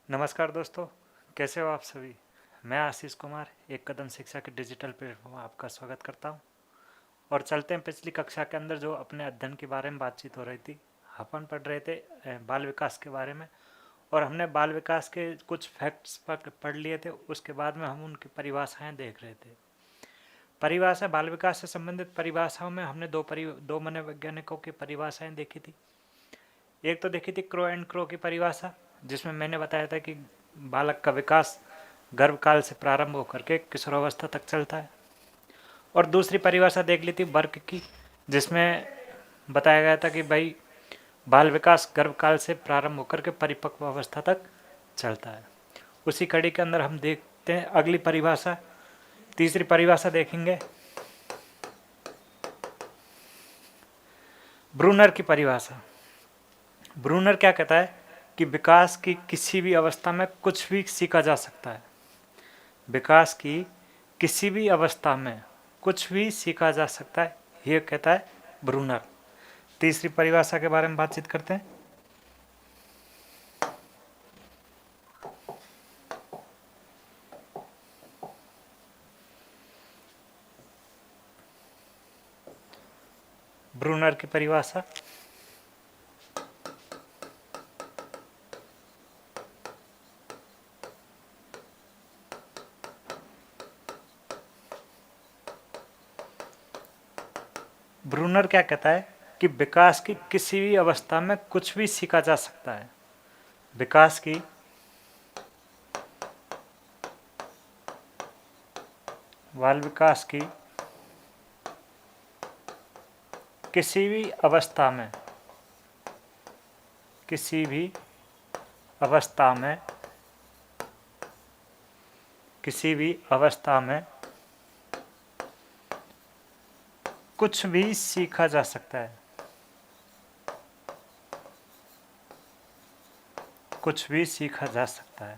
नमस्कार दोस्तों, कैसे हो आप सभी। मैं आशीष कुमार एक कदम शिक्षा के डिजिटल प्लेटफॉर्म में आपका स्वागत करता हूं। और चलते हैं पिछली कक्षा के अंदर जो अपने अध्ययन के बारे में बातचीत हो रही थी। अपन पढ़ रहे थे बाल विकास के बारे में, और हमने बाल विकास के कुछ फैक्ट्स पढ़ लिए थे। उसके बाद में हम उनकी परिभाषाएं देख रहे थे। परिभाषा बाल विकास से संबंधित परिभाषाओं में हमने दो मनोवैज्ञानिकों की परिभाषाएं देखी थी। एक तो देखी थी क्रो एंड क्रो की परिभाषा, जिसमें मैंने बताया था कि बालक का विकास गर्भकाल से प्रारंभ होकर के किशोरावस्था तक चलता है। और दूसरी परिभाषा देख ली थी बर्क की, जिसमें बताया गया था कि भाई बाल विकास गर्भकाल से प्रारंभ होकर के परिपक्व अवस्था तक चलता है। उसी कड़ी के अंदर हम देखते हैं अगली परिभाषा, तीसरी परिभाषा देखेंगे ब्रूनर की परिभाषा। ब्रूनर क्या कहता है कि विकास की किसी भी अवस्था में कुछ भी सीखा जा सकता है। विकास की किसी भी अवस्था में कुछ भी सीखा जा सकता है, ये कहता है ब्रूनर। तीसरी परिभाषा के बारे में बातचीत करते हैं। ब्रूनर की परिभाषा ब्रूनर क्या कहता है कि विकास की किसी भी अवस्था में कुछ भी सीखा जा सकता है। विकास की बाल विकास की किसी भी अवस्था में किसी भी अवस्था में किसी भी अवस्था में कुछ भी सीखा जा सकता है। कुछ भी सीखा जा सकता है,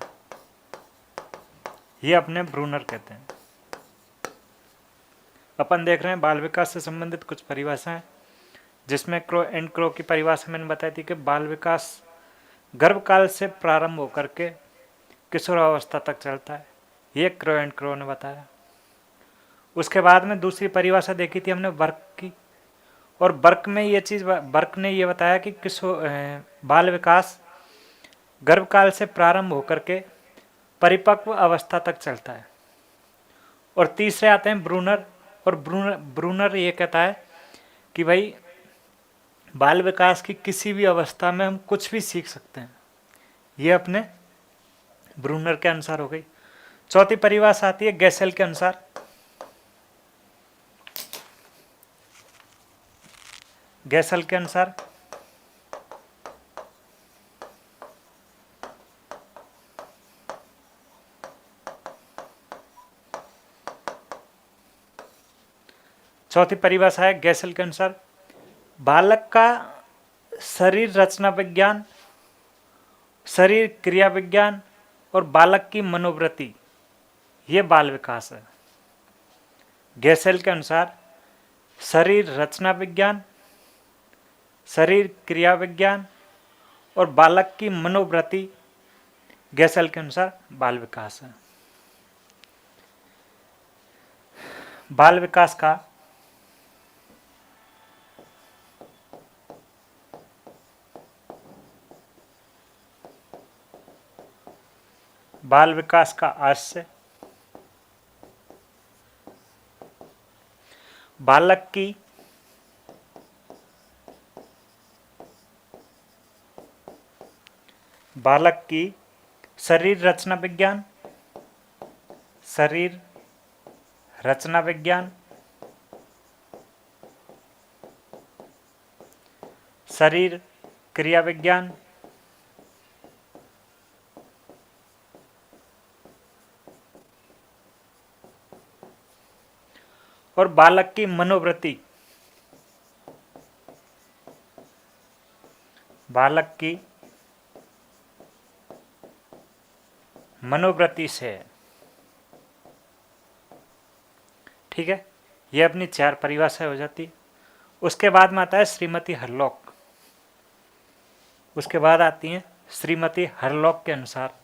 ये अपने ब्रूनर कहते हैं। अपन देख रहे हैं बाल विकास से संबंधित कुछ परिभाषाएं, जिसमें क्रो एंड क्रो की परिभाषा मैंने बताई थी कि बाल विकास गर्भकाल से प्रारंभ होकर के किशोरावस्था तक चलता है, ये क्रो एंड क्रो ने बताया। उसके बाद में दूसरी परिभाषा देखी थी हमने बर्क की, और बर्क ने ये बताया कि बाल विकास गर्भकाल से प्रारंभ होकर के परिपक्व अवस्था तक चलता है। और तीसरे आते हैं ब्रूनर, और ब्रूनर ये कहता है कि भाई बाल विकास की किसी भी अवस्था में हम कुछ भी सीख सकते हैं। ये अपने ब्रूनर के अनुसार हो गई। चौथी परिभाषा आती है गैसेल के अनुसार। गैसेल के अनुसार चौथी परिभाषा है गैसेल के अनुसार बालक का शरीर रचना विज्ञान, शरीर क्रिया विज्ञान और बालक की मनोवृत्ति, ये बाल विकास है। गैसेल के अनुसार शरीर रचना विज्ञान, शरीर क्रिया विज्ञान और बालक की मनोवृत्ति गैसेल के अनुसार बाल विकास है। बाल विकास का आज से बालक की शरीर रचना विज्ञान, शरीर रचना विज्ञान, शरीर क्रिया विज्ञान और बालक की मनोवृत्ति, बालक की मनोवृत्ति से। ठीक है, ये अपनी चार परिभाषाएं हो जाती है। उसके बाद में आता है श्रीमती हरलॉक। उसके बाद आती हैं श्रीमती हरलॉक के अनुसार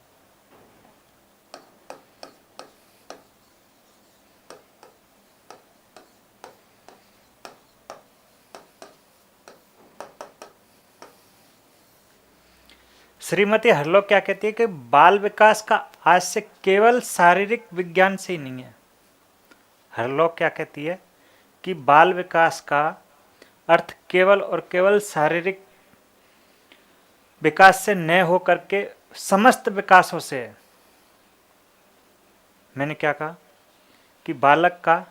श्रीमती हरलोक क्या कहती है कि बाल विकास का आज से केवल शारीरिक विज्ञान से ही नहीं है। हरलोक क्या कहती है कि बाल विकास का अर्थ केवल और केवल शारीरिक विकास से न होकर के समस्त विकासों से है। मैंने क्या कहा कि बालक का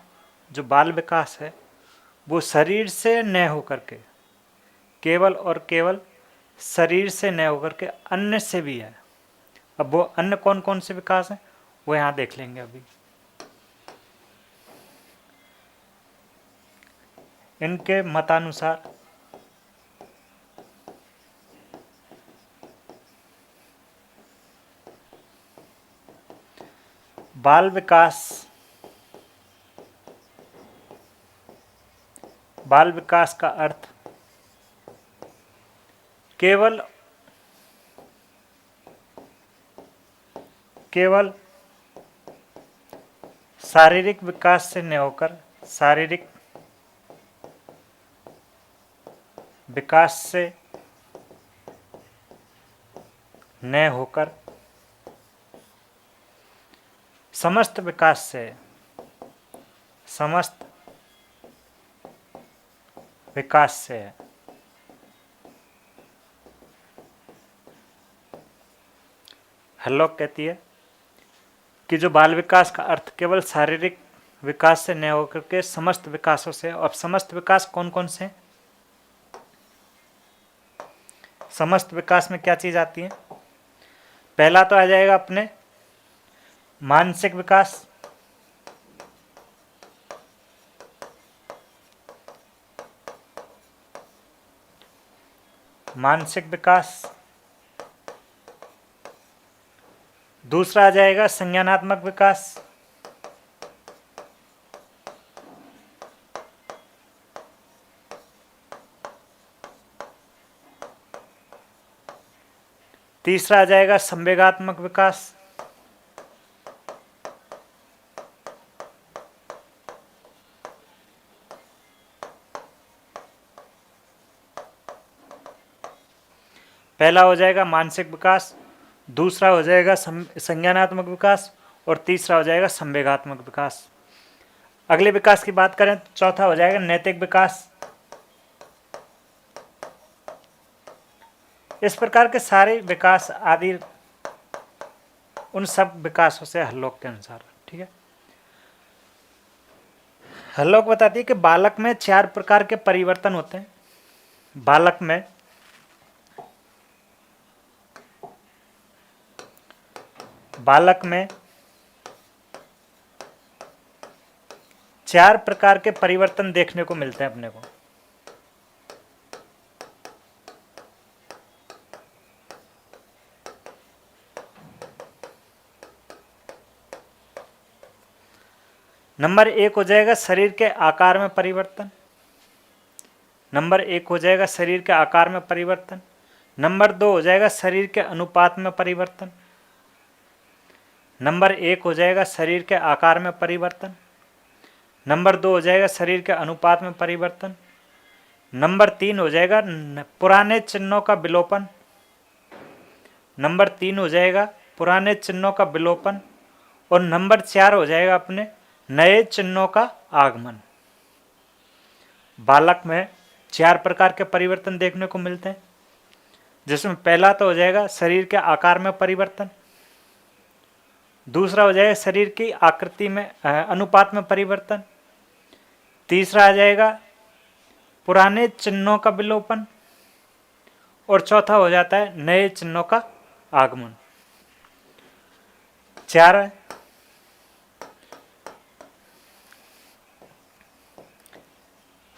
जो बाल विकास है वो शरीर से न होकर के, केवल और केवल शरीर से न होकर के अन्य से भी है। अब वो अन्य कौन कौन से विकास हैं वो यहाँ देख लेंगे अभी। इनके मतानुसार बाल विकास का अर्थ केवल शारीरिक विकास से न होकर, शारीरिक विकास से न होकर समस्त विकास से, समस्त विकास से है। हरलोक कहती है कि जो बाल विकास का अर्थ केवल शारीरिक विकास से न होकर के समस्त विकासों से। अब समस्त विकास कौन कौन से हैं? समस्त विकास में क्या चीज आती है? पहला तो आ जाएगा अपने मानसिक विकास, मानसिक विकास। दूसरा आ जाएगा संज्ञानात्मक विकास, तीसरा आ जाएगा संवेगात्मक विकास, पहला हो जाएगा मानसिक विकास, दूसरा हो जाएगा संज्ञानात्मक विकास और तीसरा हो जाएगा संवेगात्मक विकास। अगले विकास की बात करें तो चौथा हो जाएगा नैतिक विकास। इस प्रकार के सारे विकास आदि उन सब विकासों से हरलोक के अनुसार, ठीक है। हरलोक बताती है कि बालक में 4 प्रकार के परिवर्तन होते हैं। बालक में 4 प्रकार के परिवर्तन देखने को मिलते हैं अपने को। नंबर 1 हो जाएगा शरीर के आकार में परिवर्तन। नंबर 1 हो जाएगा शरीर के आकार में परिवर्तन। नंबर 2 हो जाएगा शरीर के अनुपात में परिवर्तन। नंबर 1 हो जाएगा शरीर के आकार में परिवर्तन। नंबर 2 हो जाएगा शरीर के अनुपात में परिवर्तन। नंबर 3 हो जाएगा पुराने चिन्हों का विलोपन। नंबर 3 हो जाएगा पुराने चिन्हों का विलोपन। और नंबर 4 हो जाएगा अपने नए चिन्हों का आगमन। बालक में 4 प्रकार के परिवर्तन देखने को मिलते हैं, जिसमें पहला तो हो जाएगा शरीर के आकार में परिवर्तन। दूसरा हो जाएगा शरीर की आकृति में अनुपात में परिवर्तन। तीसरा आ जाएगा पुराने चिन्हों का विलोपन। और चौथा हो जाता है नए चिन्हों का आगमन। 4 है।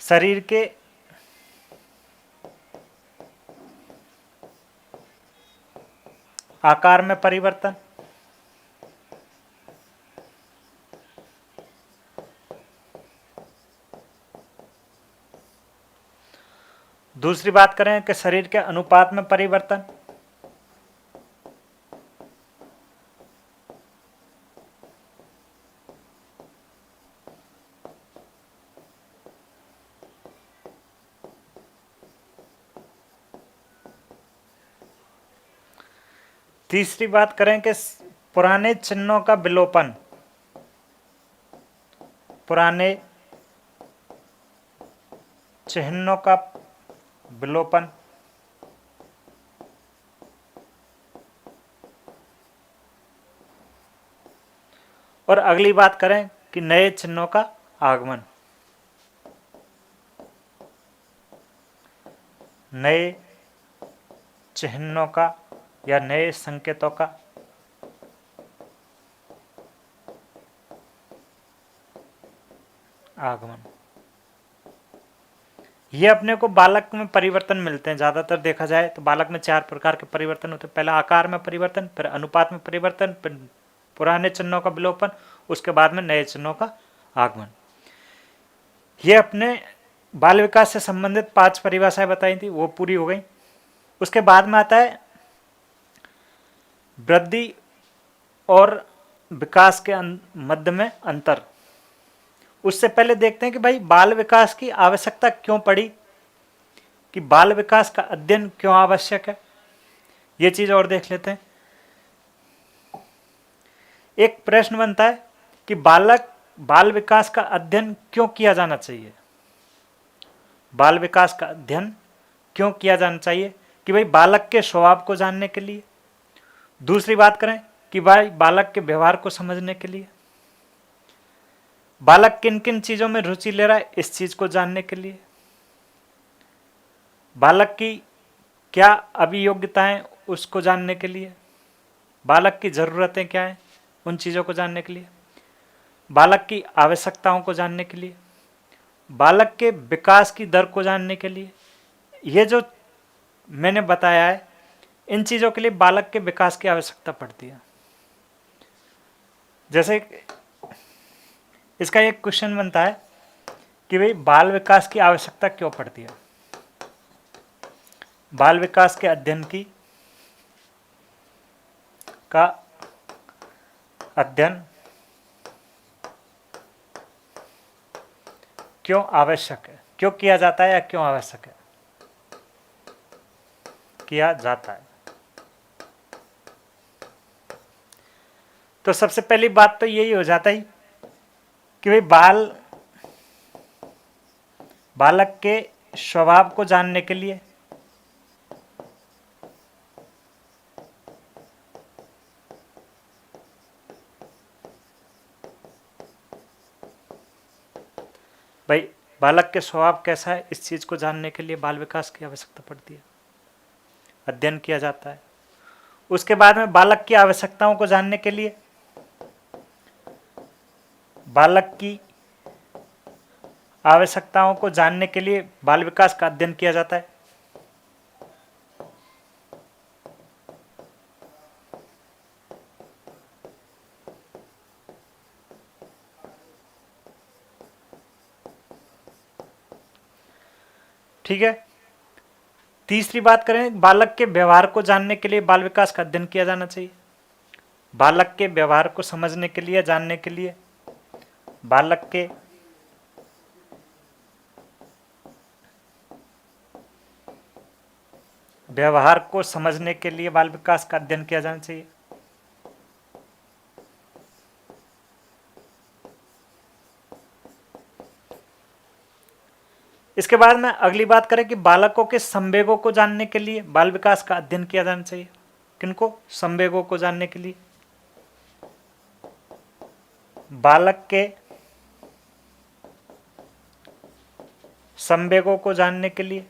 शरीर के आकार में परिवर्तन, दूसरी बात करें कि शरीर के अनुपात में परिवर्तन, तीसरी बात करें कि पुराने चिन्हों का विलोपन, पुराने चिन्हों का विलोपन, और अगली बात करें कि नए चिन्हों का आगमन, नए चिन्हों का या नए संकेतों का आगमन। ये अपने को बालक में परिवर्तन मिलते हैं। ज़्यादातर देखा जाए तो बालक में 4 प्रकार के परिवर्तन होते हैं। पहला आकार में परिवर्तन, फिर अनुपात में परिवर्तन, फिर पुराने चिन्हों का विलोपन, उसके बाद में नए चिन्हों का आगमन। ये अपने बाल विकास से संबंधित 5 परिभाषाएं बताई थी, वो पूरी हो गई। उसके बाद में आता है वृद्धि और विकास के मध्य में अंतर। उससे पहले देखते हैं कि भाई बाल विकास की आवश्यकता क्यों पड़ी, कि बाल विकास का अध्ययन क्यों आवश्यक है, ये चीज और देख लेते हैं। एक प्रश्न बनता है कि बाल विकास का अध्ययन क्यों किया जाना चाहिए। बाल विकास का अध्ययन क्यों किया जाना चाहिए, कि भाई बालक के स्वभाव को जानने के लिए। दूसरी बात करें कि भाई बालक के व्यवहार को समझने के लिए। बालक किन किन चीजों में रुचि ले रहा है, इस चीज को जानने के लिए। बालक की क्या अभियोग्यताएं, उसको जानने के लिए। बालक की जरूरतें क्या हैं, उन चीजों को जानने के लिए। बालक की आवश्यकताओं को जानने के लिए। बालक के विकास की दर को जानने के लिए। ये जो मैंने बताया है, इन चीजों के लिए बालक के विकास की आवश्यकता पड़ती है। जैसे इसका एक क्वेश्चन बनता है कि भाई बाल विकास की आवश्यकता क्यों पड़ती है। बाल विकास के अध्ययन का अध्ययन क्यों आवश्यक है, क्यों किया जाता है या क्यों आवश्यक है, किया जाता है। तो सबसे पहली बात तो यही हो जाता है कि भाई बालक के स्वभाव को जानने के लिए भाई बालक के स्वभाव कैसा है, इस चीज को जानने के लिए बाल विकास की आवश्यकता पड़ती है, अध्ययन किया जाता है। उसके बाद में बालक की आवश्यकताओं को जानने के लिए बालक की आवश्यकताओं को जानने के लिए बाल विकास का अध्ययन किया जाता है। ठीक है। तीसरी बात करें, बालक के व्यवहार को जानने के लिए बाल विकास का अध्ययन किया जाना चाहिए। बालक के व्यवहार को समझने के लिए, जानने के लिए बालक के व्यवहार को समझने के लिए बाल विकास का अध्ययन किया जाना चाहिए। इसके बाद में अगली बात करें कि बालकों के संवेगों को जानने के लिए बाल विकास का अध्ययन किया जाना चाहिए। किनको? संवेगों को जानने के लिए। बालक के संवेगों को जानने के लिए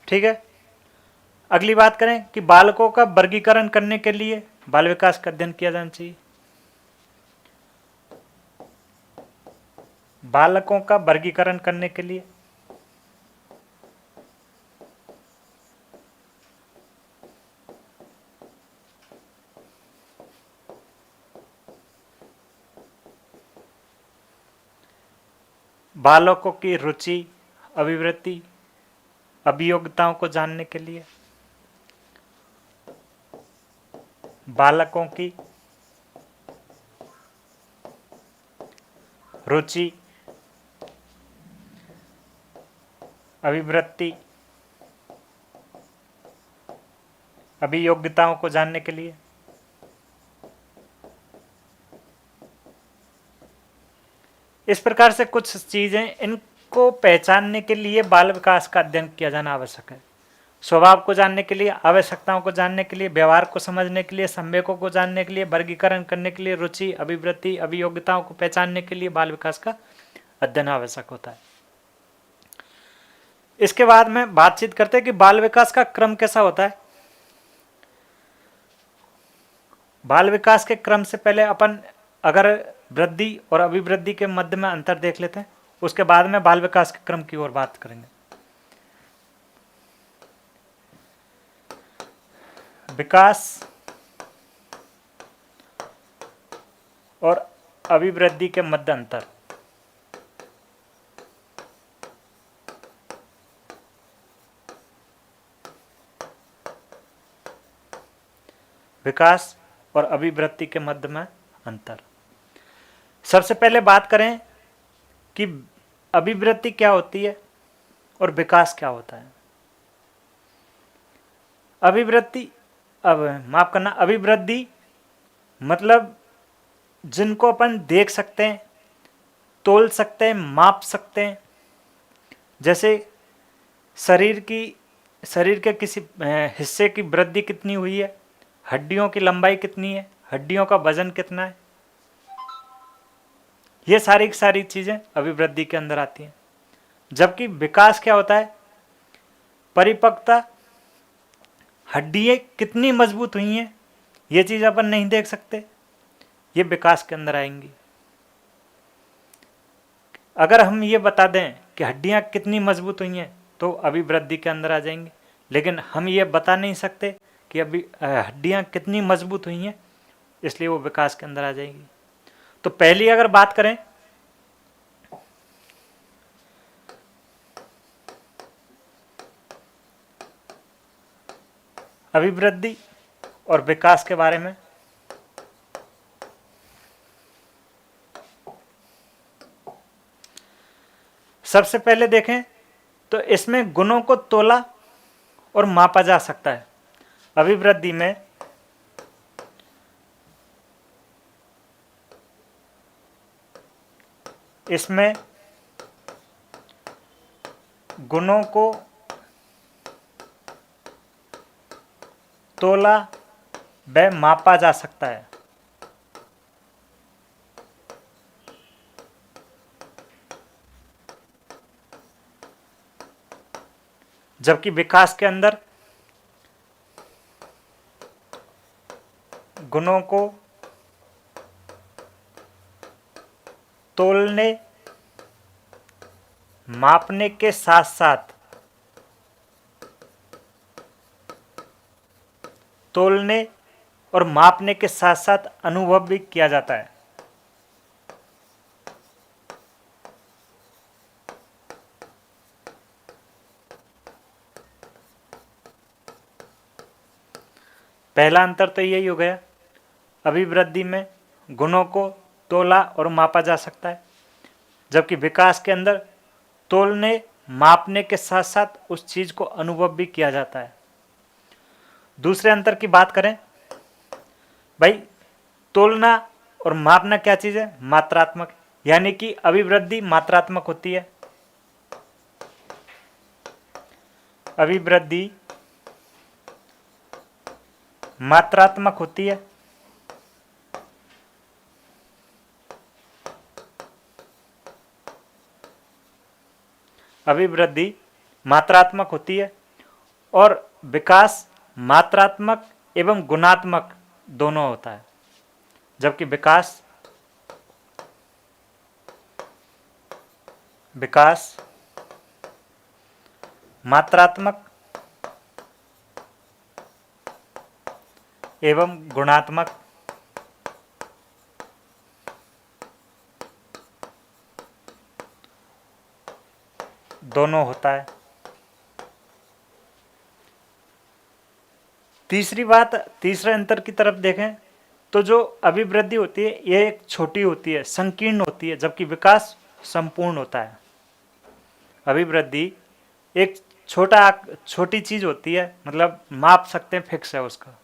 ठीक है। अगली बात करें कि बालकों का वर्गीकरण करने के लिए बाल विकास का अध्ययन किया जाना चाहिए। बालकों का वर्गीकरण करने के लिए बालकों की रुचि, अभिवृत्ति, अभियोग्यताओं को जानने के लिए बालकों की रुचि, अभिवृत्ति, अभियोग्यताओं को जानने के लिए, इस प्रकार से कुछ चीजें, इनको पहचानने के लिए बाल विकास का अध्ययन किया जाना आवश्यक है। स्वभाव को जानने के लिए, आवश्यकताओं को जानने के लिए, व्यवहार को समझने के लिए, संवेकों को जानने के लिए, वर्गीकरण करने के लिए, रुचि, अभिवृत्ति, अभियोग्यताओं को पहचानने के लिए बाल विकास का अध्ययन आवश्यक होता है। इसके बाद में बातचीत करते हैं कि बाल विकास का क्रम कैसा होता है। बाल विकास के क्रम से पहले अपन अगर वृद्धि और अभिवृद्धि के मध्य में अंतर देख लेते हैं, उसके बाद में बाल विकास के क्रम की ओर बात करेंगे। विकास और अभिवृद्धि के मध्य अंतर। विकास और अभिवृद्धि के मध्य में अंतर। सबसे पहले बात करें कि अभिवृद्धि क्या होती है और विकास क्या होता है। अभिवृद्धि, अब माफ करना, अभिवृद्धि मतलब जिनको अपन देख सकते हैं, तोल सकते हैं, माप सकते हैं। जैसे शरीर के किसी हिस्से की वृद्धि कितनी हुई है, हड्डियों की लंबाई कितनी है, हड्डियों का वजन कितना है, ये सारी चीजें अभिवृद्धि के अंदर आती हैं। जबकि विकास क्या होता है, परिपक्वता, हड्डियां कितनी मजबूत हुई हैं, ये चीज अपन नहीं देख सकते, ये विकास के अंदर आएंगी। अगर हम ये बता दें कि हड्डियां कितनी मजबूत हुई हैं तो अभिवृद्धि के अंदर आ जाएंगी, लेकिन हम ये बता नहीं सकते कि अभी हड्डियां कितनी मजबूत हुई हैं, इसलिए वो विकास के अंदर आ जाएगी। तो पहली अगर बात करें, अभिवृद्धि और विकास के बारे में, सबसे पहले देखें तो इसमें गुणों को तोला और मापा जा सकता है। अभिवृद्धि में इसमें गुणों को तोला व मापा जा सकता है। जबकि विकास के अंदर गुणों को तोलने, मापने के साथ साथ, तोलने और मापने के साथ साथ अनुभव भी किया जाता है। पहला अंतर तो यही हो गया, अभिवृद्धि में गुणों को तोला और मापा जा सकता है, जबकि विकास के अंदर तोलने, मापने के साथ साथ उस चीज को अनुभव भी किया जाता है। दूसरे अंतर की बात करें, भाई तोलना और मापना क्या चीज है, मात्रात्मक, यानी कि अभिवृद्धि मात्रात्मक होती है। अभिवृद्धि मात्रात्मक होती है, अभिवृद्धि मात्रात्मक होती है और विकास मात्रात्मक एवं गुणात्मक दोनों होता है। जबकि विकास मात्रात्मक एवं गुणात्मक दोनों होता है। तीसरे अंतर की तरफ देखें तो जो अभिवृद्धि होती है यह एक छोटी होती है, संकीर्ण होती है, जबकि विकास संपूर्ण होता है। अभिवृद्धि एक छोटी चीज होती है, मतलब माप सकते हैं, फिक्स है उसका,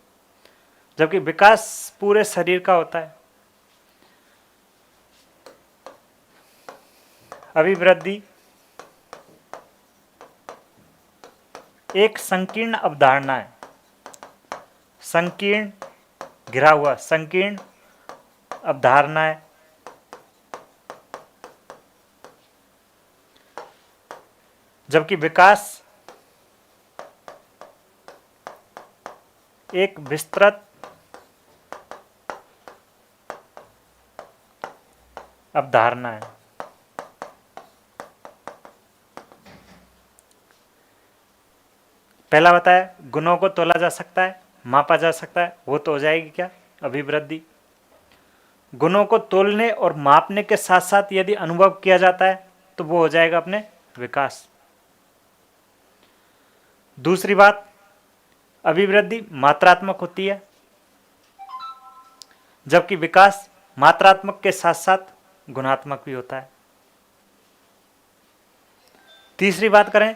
जबकि विकास पूरे शरीर का होता है। अभिवृद्धि एक संकीर्ण अवधारणा है, संकीर्ण, घिरा हुआ, संकीर्ण अवधारणा है, जबकि विकास एक विस्तृत अवधारणा है। पहला बताया गुणों को तोला जा सकता है, मापा जा सकता है, वो तो हो जाएगी क्या, अभिवृद्धि। गुणों को तोलने और मापने के साथ साथ यदि अनुभव किया जाता है तो वो हो जाएगा अपने विकास। दूसरी बात, अभिवृद्धि मात्रात्मक होती है, जबकि विकास मात्रात्मक के साथ साथ गुणात्मक भी होता है। तीसरी बात करें,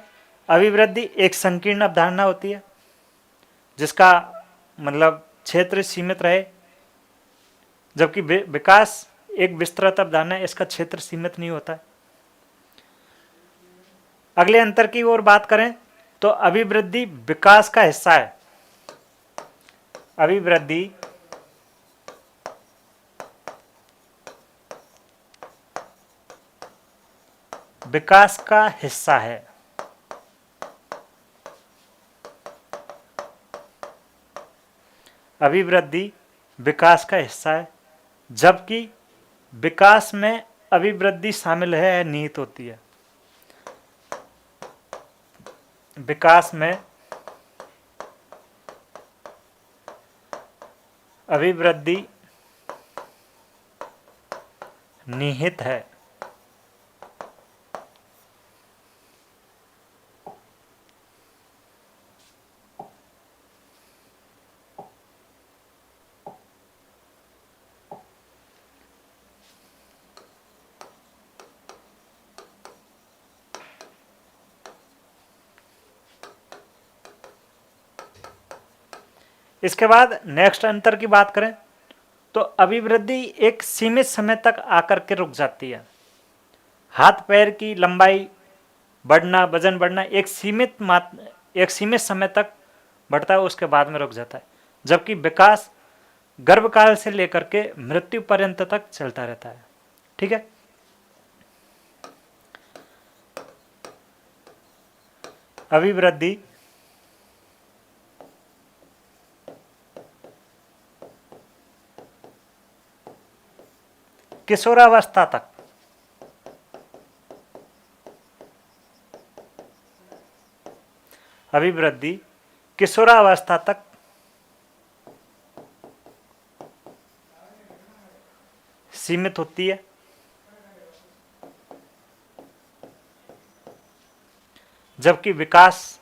अभिवृद्धि एक संकीर्ण अवधारणा होती है जिसका मतलब क्षेत्र सीमित रहे, जबकि विकास एक विस्तृत अवधारणा है, इसका क्षेत्र सीमित नहीं होता है। अगले अंतर की ओर बात करें तो अभिवृद्धि विकास का हिस्सा है, अभिवृद्धि विकास का हिस्सा है। अभिवृद्धि विकास का हिस्सा है, जबकि विकास में अभिवृद्धि शामिल है, निहित होती है। विकास में अभिवृद्धि निहित है। इसके बाद नेक्स्ट अंतर की बात करें तो अभिवृद्धि एक सीमित समय तक आकर के रुक जाती है। हाथ पैर की लंबाई बढ़ना, वजन बढ़ना एक सीमित समय तक बढ़ता है, उसके बाद में रुक जाता है, जबकि विकास गर्भकाल से लेकर के मृत्यु पर्यंत तक चलता रहता है। ठीक है, अभिवृद्धि किशोरावस्था तक अभिवृद्धि किशोरावस्था तक सीमित होती है, जबकि विकास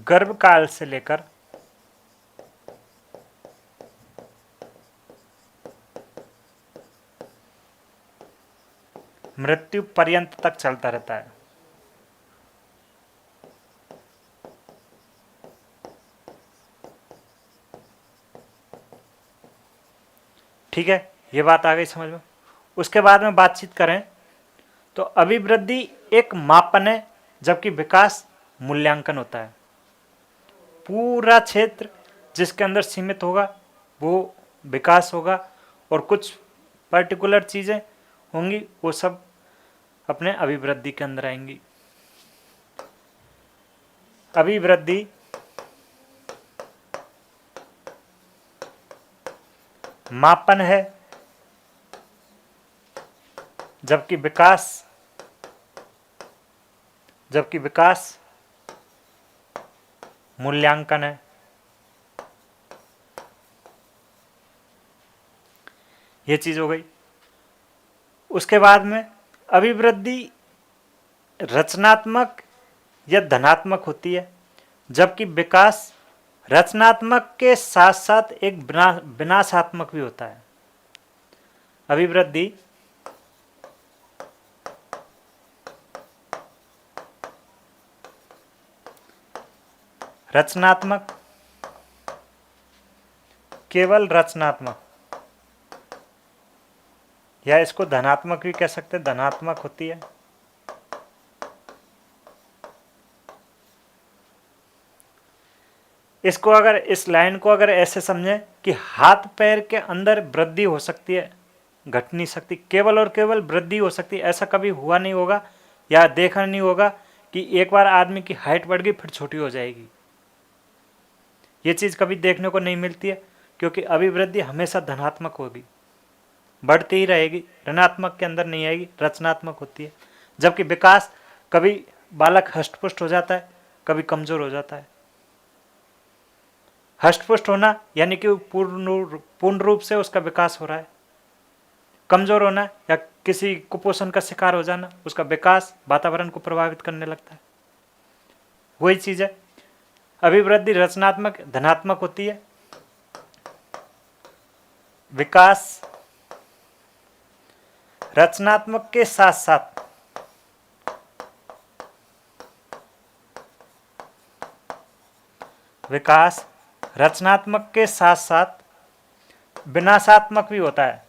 गर्भकाल से लेकर मृत्यु पर्यंत तक चलता रहता है। ठीक है, ये बात आ गई समझ में। उसके बाद में बातचीत करें तो अभिवृद्धि एक मापन है, जबकि विकास मूल्यांकन होता है। पूरा क्षेत्र जिसके अंदर सीमित होगा वो विकास होगा, और कुछ पर्टिकुलर चीज़ें होंगी वो सब अपने अभिवृद्धि के अंदर आएंगी। अभिवृद्धि मापन है, जबकि विकास मूल्यांकन है। ये चीज हो गई। उसके बाद में अभिवृद्धि रचनात्मक या धनात्मक होती है, जबकि विकास रचनात्मक के साथ साथ एक विनाशात्मक भी होता है। अभिवृद्धि रचनात्मक, केवल रचनात्मक, या इसको धनात्मक भी कह सकते हैं, धनात्मक होती है। इसको अगर, इस लाइन को अगर ऐसे समझें कि हाथ पैर के अंदर वृद्धि हो सकती है, घट नहीं सकती, केवल और केवल वृद्धि हो सकती है। ऐसा कभी हुआ नहीं होगा या देखा नहीं होगा कि एक बार आदमी की हाइट बढ़ गई फिर छोटी हो जाएगी। ये चीज़ कभी देखने को नहीं मिलती है, क्योंकि अभिवृद्धि हमेशा धनात्मक होगी, बढ़ती ही रहेगी, ऋणात्मक के अंदर नहीं आएगी, रचनात्मक होती है। जबकि विकास, कभी बालक हष्टपुष्ट हो जाता है, कभी कमजोर हो जाता है। हष्टपुष्ट होना यानी कि पूर्ण रूप से उसका विकास हो रहा है। कमजोर होना या किसी कुपोषण का शिकार हो जाना, उसका विकास वातावरण को प्रभावित करने लगता है। वही चीज है, अभिवृद्धि रचनात्मक धनात्मक होती है, विकास रचनात्मक के साथ साथ विकास रचनात्मक के साथ साथ विनाशात्मक भी होता है।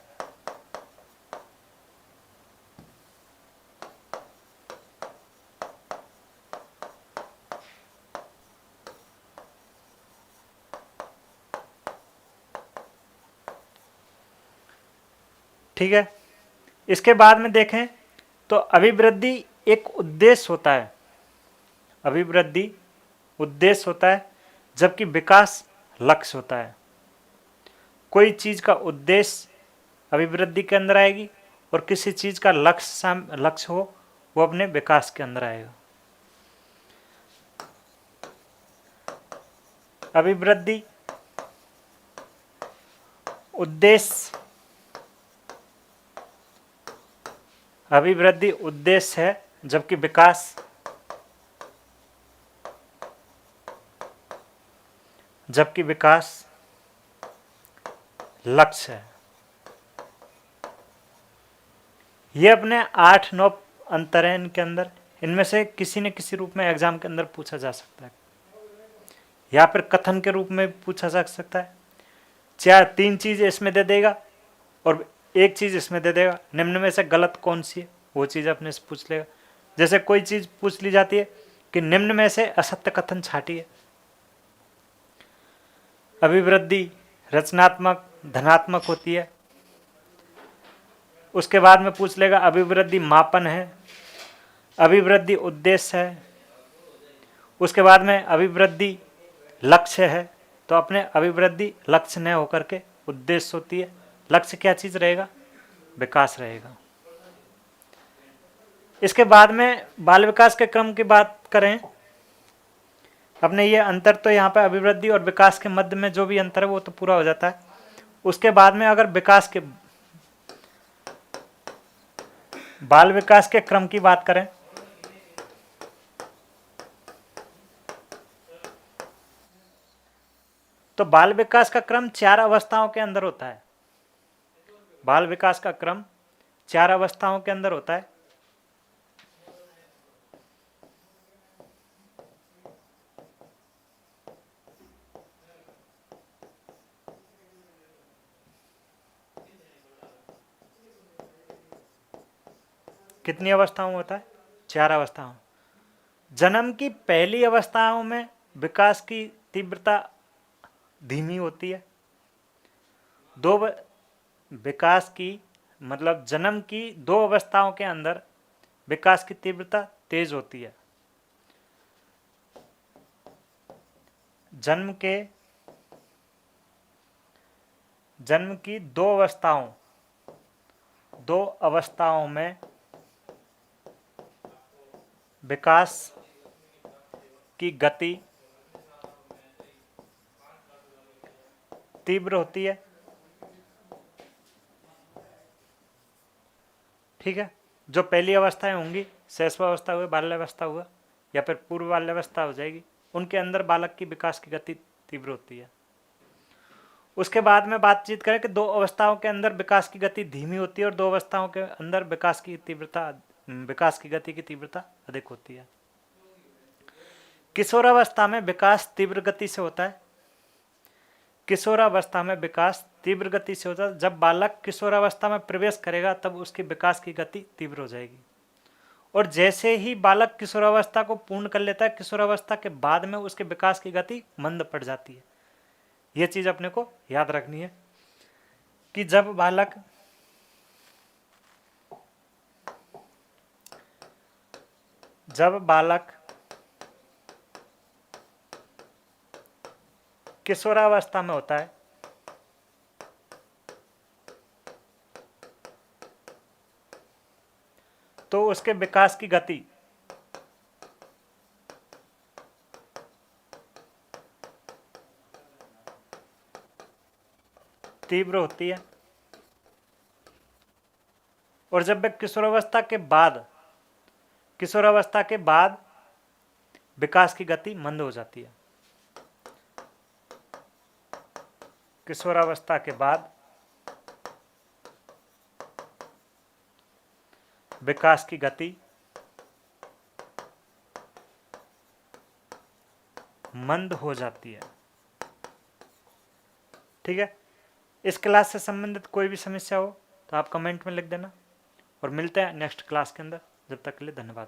ठीक है, इसके बाद में देखें तो अभिवृद्धि एक उद्देश्य होता है, अभिवृद्धि उद्देश्य होता है, जबकि विकास लक्ष्य होता है। कोई चीज का उद्देश्य अभिवृद्धि के अंदर आएगी और किसी चीज का लक्ष्य हो वो अपने विकास के अंदर आएगा। अभिवृद्धि उद्देश्य, अभिवृद्धि उद्देश्य है, जबकि विकास लक्ष्य है। ये अपने 8-9 अंतर हैं इनके अंदर, इनमें से किसी न किसी रूप में एग्जाम के अंदर पूछा जा सकता है, या फिर कथन के रूप में पूछा जा सकता है। 3 चीज इसमें दे देगा और एक चीज इसमें दे देगा, निम्न में से गलत कौन सी है वो चीज अपने से पूछ लेगा। जैसे कोई चीज पूछ ली जाती है कि निम्न में से असत्य कथन छाटिए। अभिवृद्धि रचनात्मक धनात्मक होती है। उसके बाद में पूछ लेगा अभिवृद्धि मापन है, अभिवृद्धि उद्देश्य है, उसके बाद में अभिवृद्धि लक्ष्य है। तो अपने अभिवृद्धि लक्ष्य न होकर के उद्देश्य होती है। लक्ष्य क्या चीज रहेगा? विकास रहेगा। इसके बाद में बाल विकास के क्रम की बात करें, अपने ये अंतर तो यहाँ पे अभिवृद्धि और विकास के मध्य में जो भी अंतर है वो तो पूरा हो जाता है। उसके बाद में अगर विकास के बाल विकास के क्रम की बात करें तो बाल विकास का क्रम 4 अवस्थाओं के अंदर होता है। बाल विकास का क्रम 4 अवस्थाओं के अंदर होता है। कितनी अवस्थाओं में होता है? 4 अवस्थाओं। जन्म की पहली अवस्थाओं में विकास की तीव्रता धीमी होती है। विकास की मतलब जन्म की 2 अवस्थाओं के अंदर विकास की तीव्रता तेज होती है। जन्म की 2 अवस्थाओं में विकास की गति तीव्र होती है। ठीक है, जो पहली अवस्थाएं होंगी, शैशवावस्था हुआ, बाल्यावस्था हुआ या फिर पूर्व बाल्यावस्था हो जाएगी, उनके अंदर बालक की विकास की गति तीव्र होती है। उसके बाद में बातचीत करें कि 2 अवस्थाओं के अंदर विकास की गति धीमी होती है और 2 अवस्थाओं के अंदर विकास की गति की तीव्रता अधिक होती है। किशोरावस्था में विकास तीव्र गति से होता है। किशोरावस्था में विकास तीव्र गति से होता है। जब बालक किशोरावस्था में प्रवेश करेगा तब उसके विकास की गति तीव्र हो जाएगी, और जैसे ही बालक किशोरावस्था को पूर्ण कर लेता है, किशोरावस्था के बाद में उसके विकास की गति मंद पड़ जाती है। यह चीज अपने को याद रखनी है कि जब बालक किशोरावस्था में होता है तो उसके विकास की गति तीव्र होती है, और जब वह किशोरावस्था के बाद विकास की गति मंद हो जाती है। किशोरावस्था के बाद विकास की गति मंद हो जाती है। ठीक है, इस क्लास से संबंधित कोई भी समस्या हो तो आप कमेंट में लिख देना, और मिलते हैं नेक्स्ट क्लास के अंदर। जब तक के लिए धन्यवाद।